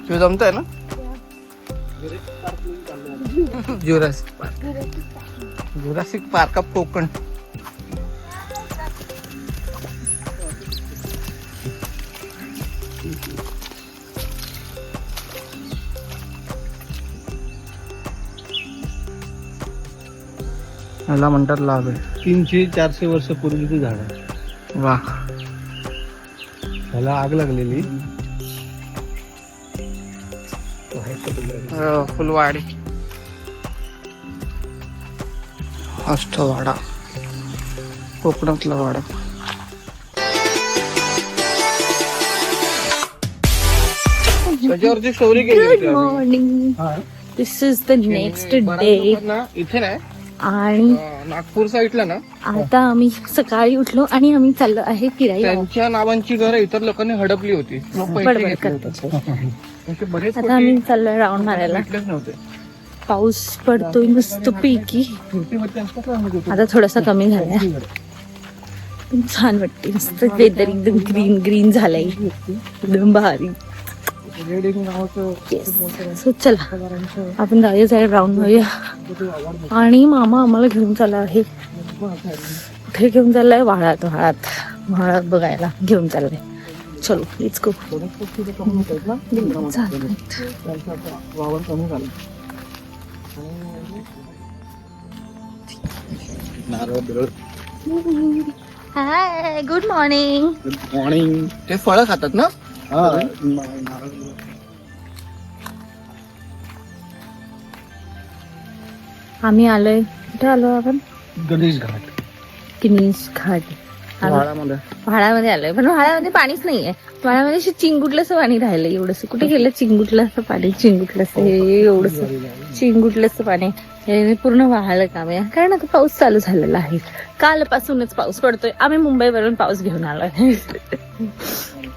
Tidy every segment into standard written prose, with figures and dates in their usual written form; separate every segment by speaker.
Speaker 1: तुझं जमतंय ना? Jurassic park of Konkan. याला म्हणतात लाभ आहे.
Speaker 2: 300-400 वर्षापूर्वीचं झाड आहे.
Speaker 1: वा.
Speaker 2: त्याला आग लागलेली.
Speaker 1: फुलवाडी अष्टवाडा कोकणातला वाडा. त्याच्यावरची स्टोरी केली
Speaker 3: good morning. This is the next day.
Speaker 1: इथे नाही
Speaker 3: आणि
Speaker 1: नागपूर साईडला ना
Speaker 3: आता आम्ही सकाळी उठलो आणि आम्ही चाललो आहे फिरायला.
Speaker 1: त्यांच्या नावांची घरं इतर लोकांनी हडपली होती. मग पैसे
Speaker 3: बडबड
Speaker 1: घेतले
Speaker 3: करते.
Speaker 1: होते. असे बरेच
Speaker 3: आता आम्ही चाललोय राऊंड मारायला.
Speaker 1: भेटलेच नव्हते.
Speaker 3: पाऊस पडतोय मस्त पैकी. आता थोडासा कमी झालाय. पण छान वाटते. मस्त वेदर एकदम ग्रीन ग्रीन झालंय. एकदम भारी. So, चला आपण जाऊया जरा राऊंड मारूया. आणि मामा आम्हाला घेऊन चालला आहे. कुठे घेऊन चाललाय? वाळात बघायला घेऊन चाललाय. चलो let's go. Hi good morning.
Speaker 1: Morning. ते फळं खातात ना?
Speaker 3: आम्ही आलोय. कुठे आलो आपण?
Speaker 2: गणेश घाट.
Speaker 3: किनीस घाट. व्हाळामध्ये आलोय. पण व्हाळामध्ये पाणीच नाहीये. व्हाळामध्ये अशी चिंगुटलंसं पाणी राहिलं. एवढंसं कुठे गेलं? चिंगुटलंसं पाणी. चिंगुटलंसं एवढंस चिंगुटलंसं पाणी. हे पूर्ण वाहलं काम आहे. कारण आता पाऊस चालू झालेला आहे. कालपासूनच पाऊस पडतोय. आम्ही मुंबईवरून पाऊस घेऊन आलोय.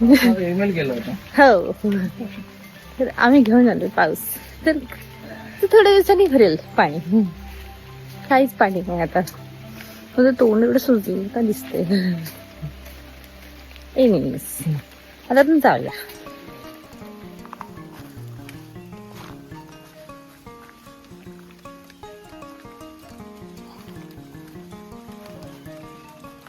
Speaker 1: गेलो होता.
Speaker 3: हो. तर आम्ही घेऊन आलोय पाऊस. तर थोड्या दिवसांनी भरेल पाणी. काहीच पाणी नाही आता. तुझं तोंड एवढं सुजलं का दिसतंय. एनिवेज आता तुम्ही जाऊया.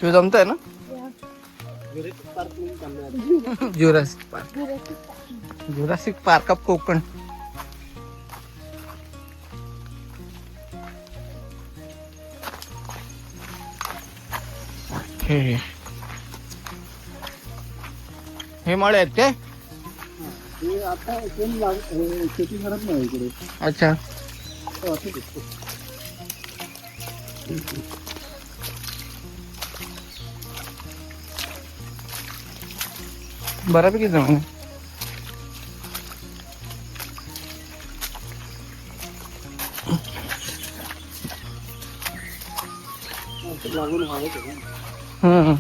Speaker 1: तुझं जमतंय ना? Jurassic park of Konkan. हे मळे आहेत काय?
Speaker 2: आता शेती करत नाही इकडे.
Speaker 1: अच्छा. बऱ्यापैकी जमीन आहे.
Speaker 2: लागून व्हावं.
Speaker 1: हम्म.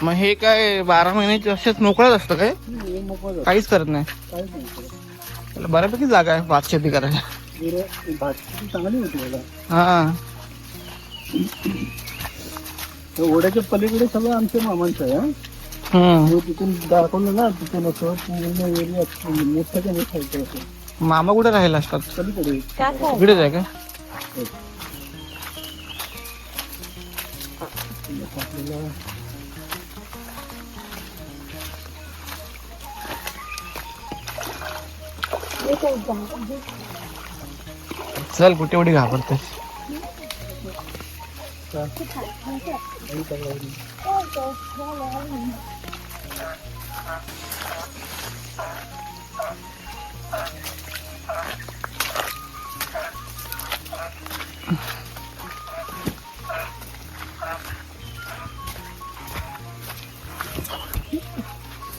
Speaker 1: मग हे काय 12 महिन्याचे असेच मोकळच असतं काय? काहीच करत नाही. त्याला बऱ्यापैकी जागा आहे भात शेती करायला.
Speaker 2: चांगली होती मला.
Speaker 1: हा.
Speaker 2: ओढ्याच्या पलीकडे सगळं आमच्या मामांचं आहे. तिथून दाखवलं ना, तिथून असं पूर्ण मोठ्याच्या मोठ्या.
Speaker 1: मामा कुठे राहिला असतात?
Speaker 2: पलीकडे
Speaker 1: इकडेच आहे का? चल कुठे एवढी घाबरते?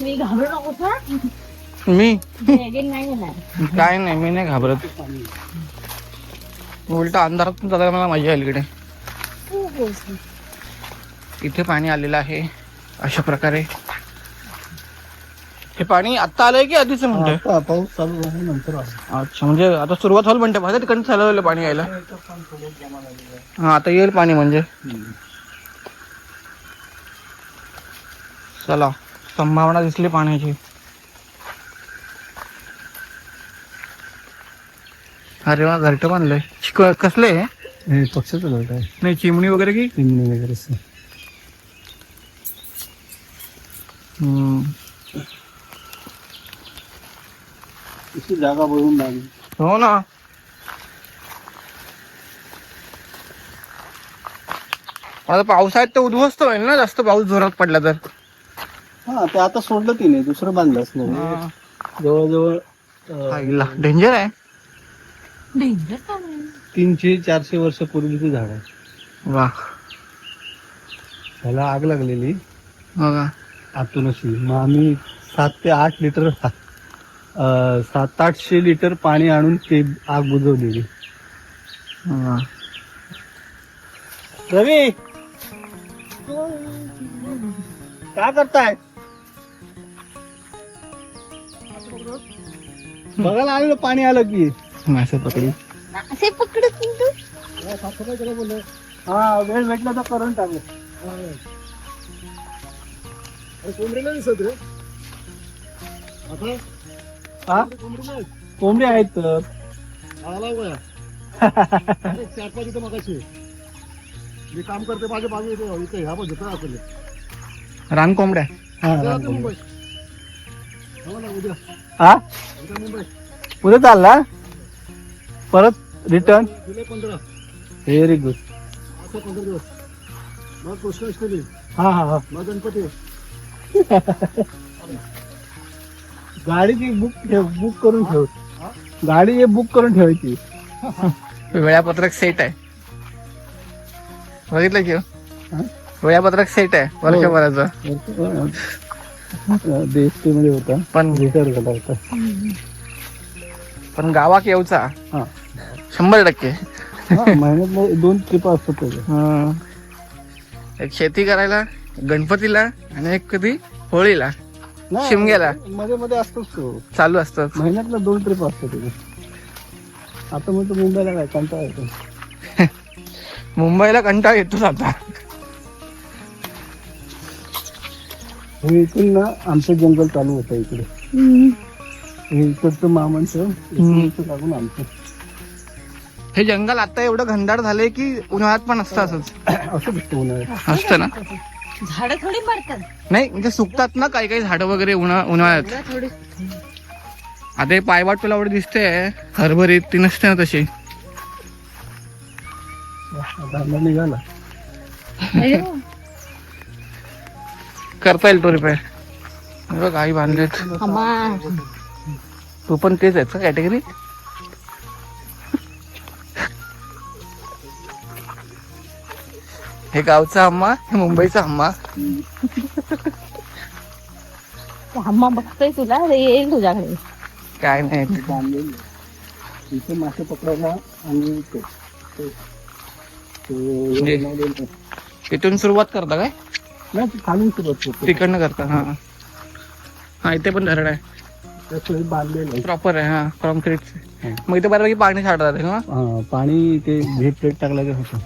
Speaker 3: मी घाबरू नको सर.
Speaker 1: मी
Speaker 3: नाही येणार.
Speaker 1: काय नाही, मी नाही घाबरत. उलटा अंधारातून जाताना मला मजा आली इकडे. इथे पाणी आलेलं आहे अशा प्रकारे. हे पाणी आता आलंय की आधीच म्हणतोय?
Speaker 2: आता पाऊस चालू झाल्यानंतर आलं.
Speaker 1: अच्छा, म्हणजे आता सुरुवात होईल म्हणते माझ्या तिकडे चालवलं पाणी यायला. हा आता येईल पाणी म्हणजे. चला, संभावना दिसली पाण्याची. अरे वा, घरटं बांधलंय. कसले हे?
Speaker 2: हे पक्षाचं घर आहे.
Speaker 1: नाही, चिमणी वगैरे की?
Speaker 2: चिमणी वगैरे असं. अशी जागा बघून लागली.
Speaker 1: हो ना. आता पावसाळ्यात तर उद्ध्वस्त होईल ना, जास्त पाऊस जोरात पडला तर.
Speaker 2: हा, ते आता सोडलं ती नाही, दुसरं बांधलंच नाही. जवळजवळ
Speaker 1: डेंजर आहे.
Speaker 2: 300-400 वर्ष पूर्वीचं झाड आहे.
Speaker 1: वा.
Speaker 2: त्याला आग लागलेली
Speaker 1: बघा.
Speaker 2: आतून अशी. मग आम्ही 7 ते 8 लिटर 700-800 लिटर पाणी आणून ते आग बुझवलेली.
Speaker 1: वा.
Speaker 2: रवी, काय करताय? बघायला आलेलं पाणी आलं की.
Speaker 1: मासे पकडी.
Speaker 3: असे पकडत नाही तू.
Speaker 2: हा, वेळ भेटला तर करून टाकू. हा, कोंबडी आहेत तर.
Speaker 4: मी काम करते माझ्या बाजू इथे ह्या पण झोपा आपले.
Speaker 1: रान कोंबड्या.
Speaker 4: मुंबई हो ना, उद्या
Speaker 2: हा,
Speaker 4: मुंबई
Speaker 2: पुढे चालला परत रिटर्न.
Speaker 4: जुलै 15
Speaker 2: व्हेरी गुड.
Speaker 4: असं 15 दिवस. मग कृष्णाष्टमी,
Speaker 2: हा हा हा.
Speaker 4: मग गणपती.
Speaker 2: गाडीची बुक करून ठेव. गाडी बुक करून ठेवायची.
Speaker 1: वेळापत्रक सेट आहे. बघितलं की?
Speaker 2: हा?
Speaker 1: वेळापत्रक सेट आहे वर्षभराचं.
Speaker 2: DST मध्ये होता,
Speaker 1: पण
Speaker 2: रिटायर झाला होता.
Speaker 1: पण गावाक येऊचा
Speaker 2: हा.
Speaker 1: 100%.
Speaker 2: महिन्यात 2 ट्रिप असतात त्याच्या.
Speaker 1: एक शेती करायला, गणपतीला, आणि एक कधी होळीला,
Speaker 2: नाही,
Speaker 1: शिमग्याला
Speaker 2: मध्ये मध्ये असतोच तो.
Speaker 1: चालू असतात.
Speaker 2: महिन्यातला 2 ट्रिप असतात त्याच्या. आता मग तो मुंबईला काय कंटाळा येतो.
Speaker 1: मुंबईला कंटाळा येतोच आता.
Speaker 2: हे इथून ना आमचं जंगल चालू होतं इकडे. हे इकडचं मामांचं लागून आमचं.
Speaker 1: हे जंगल आता एवढं घनदाट झालंय की उन्हाळ्यात पण असतं असंच.
Speaker 2: असं दिसतं उन्हाळ्यात.
Speaker 1: असतं ना.
Speaker 3: झाडं थोडी मरतात.
Speaker 1: नाही, म्हणजे सुकतात ना काही काही झाडं वगैरे उन्हाळ्यात.
Speaker 3: थोडी
Speaker 1: आता हे पायवाट तुला एवढी दिसते हरभरीत, ती नसते ना तशी.
Speaker 2: आता निघाला.
Speaker 1: करता येईल तो रिपेअर. बघ, आई बांधलेत. तू पण तेच आहे कॅटेगरी. हे गावचा अम्मा, हे मुंबईचा अम्मा.
Speaker 3: अम्मा बघतोय तुला, येईल तुझ्याकडे.
Speaker 1: काय नाही,
Speaker 2: बांधलेली इथे मासे पकडायला. आणि
Speaker 1: तिथून सुरुवात करता काय?
Speaker 2: नाही, खालून सुरुवात करतो.
Speaker 1: तिकडनं करता. हा हा, इथे पण धरण आहे.
Speaker 2: बांधलेलं
Speaker 1: प्रॉपर आहे. हा, कॉन्क्रीट. मग इथे बऱ्यापैकी पाणी साठत आहे ना.
Speaker 2: पाणी ते भेट प्लेट टाकलं होतं.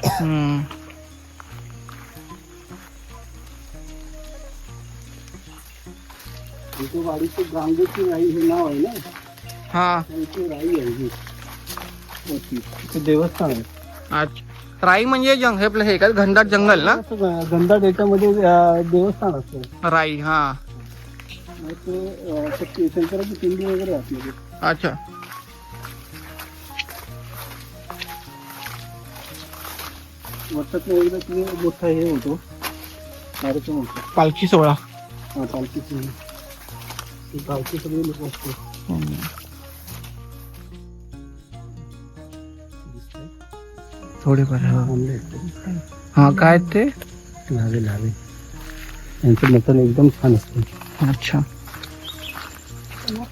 Speaker 2: इथे वाडीचं गांगेची राई हे नाव आहे ना.
Speaker 1: हा,
Speaker 2: इथे राई आहे. इथे देवस्थान आहे.
Speaker 1: अच्छा. राई म्हणजे हे आपलं हे काय घनदाट जंगल ना.
Speaker 2: गंधाट याच्यामध्ये देवस्थान असतं.
Speaker 1: राई. हा,
Speaker 2: ते शंकराची पिंडी वगैरे असते.
Speaker 1: अच्छा.
Speaker 2: वर्षातून एकदा तिथे मोठा हे होतो कार्यक्रम होतो.
Speaker 1: पालखी सोहळा.
Speaker 2: हा, पालखीची. गावचे सगळे लोक असतो.
Speaker 1: थोडेफार. हा, काय ते
Speaker 2: लावे यांचं मटण एकदम छान असतं.
Speaker 1: अच्छा. मग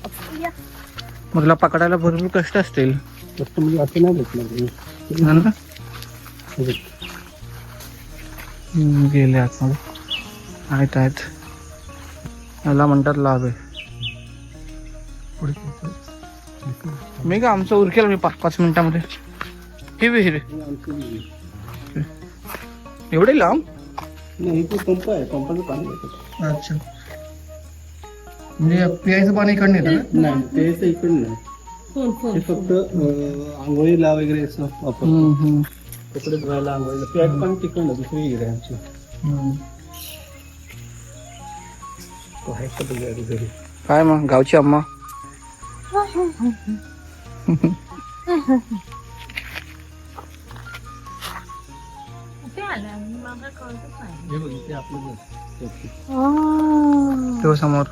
Speaker 1: तुला पकडायला भरपूर कष्ट असतील.
Speaker 2: फक्त म्हणजे असं नाही भेटणार.
Speaker 1: हा ना? गेले आतमध्ये. आहेत. याला म्हणतात लावे.
Speaker 2: पुढे
Speaker 1: मी का आमचं उरकेल मी 5 मिनिटामध्ये. हे विहीर आहे.
Speaker 2: आमची विहीर.
Speaker 1: एवढे लांब.
Speaker 2: नाही इथे पंप आहे, पंपाचं पाणी येतं.
Speaker 1: अच्छा, म्हणजे पियाचं पाणी इकडे येतं ना.
Speaker 2: नाही ते इकडे नाही, ते फक्त आंघोळीला वगैरे असं वापरतो. कपडे धुवायला, आंघोळीला. प्यायचं पाणी तिकडनं दुसरी विहीर आहे आमची. तो आहे का तुझ्या घरी?
Speaker 1: काय मग गावची अम्मा.
Speaker 2: हे बघ इथे आपलं घर.
Speaker 1: तो समोर.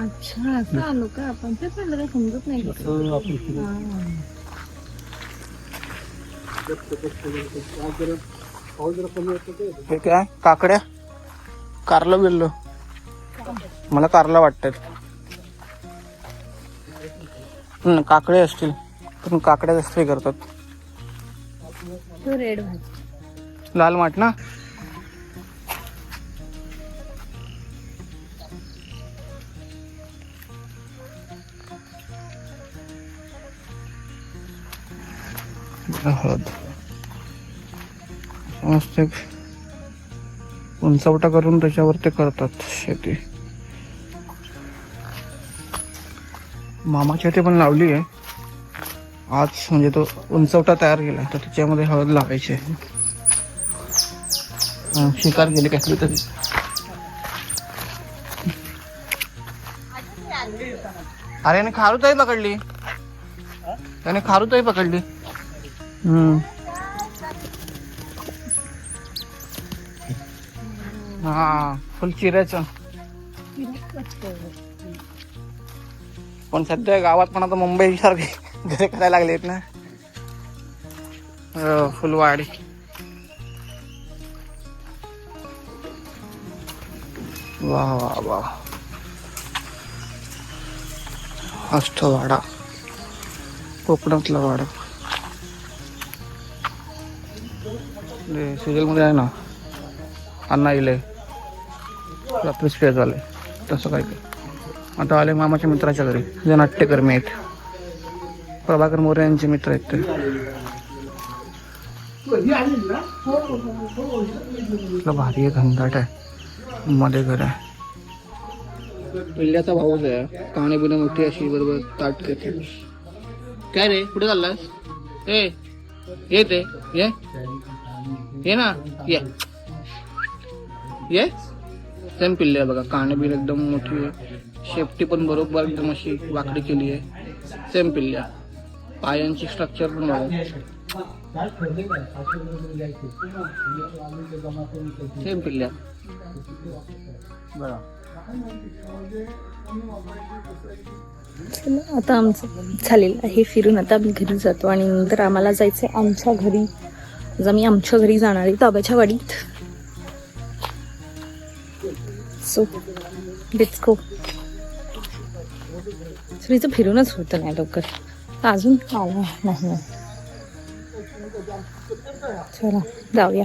Speaker 3: अच्छा, असं आलो का आपण? तेच म्हणलं काही समजत नाही.
Speaker 2: असं आपण फिरू. पाऊस जरा कमी होतं ते.
Speaker 1: हे काय काकड्या, कारलं बिरलं. मला कारला वाटतात. काकडे असतील पण काकड्या जास्त हे करतात.
Speaker 3: तो रेड भाजी.
Speaker 1: लाल माठ ना. हळद मस्त एक उंचवटा करून त्याच्यावर ते करतात शेती. मामाच्या इथे पण लावली आहे आज, म्हणजे तो उंचवटा तयार केला तर त्याच्यामध्ये हळद लावायची आहे. शिकार गेले कसली तरी. अरे याने खारुताई पकडली, त्याने खारुताई पकडली. हा फुल चिऱ्याचं. पण सध्या गावात पण आता मुंबई सारखे घरे करायला लागलेत ना. फुलवाडी. वा वा वा. अष्टवाडा, कोकणातला वाडा. सिरियल मध्ये आहे ना, अण्णा इले रात्री स्टे झाले तसं काय. आता आले मामाच्या मित्राच्या घरी, जे नाट्यकर्मी आहेत, प्रभाकर मोरे यांचे मित्र आहेत ते. भारी आहे, घनदाट आहे, मध्ये घर आहे. पिल्ल्याचा भाऊच आहे. पाणी बिणं मोठी अशी बरोबर ताट घेते. काय रे कुठे चाललास? ये ते ये ना, ये सेम पिल्ले बघा. काने बिन एकदम मोठी आहे, शेपटी पण बरोबर एकदम अशी वाकडी केली आहे. सेम पिल्ल्या. पायांची स्ट्रक्चर पण बघा सेम पिल्ल्या. बघा
Speaker 3: आता आमचं झालेलं आहे फिरून. आता आम्ही घरी जातो आणि नंतर आम्हाला जायचंय आमच्या घरी. आज आम्ही आमच्या घरी जाणार आहे, ताब्याच्या वाडीत. So let's go. सुरीचं फिरूनच होतं नाही लवकर, अजून आला नाही. चला जाऊया.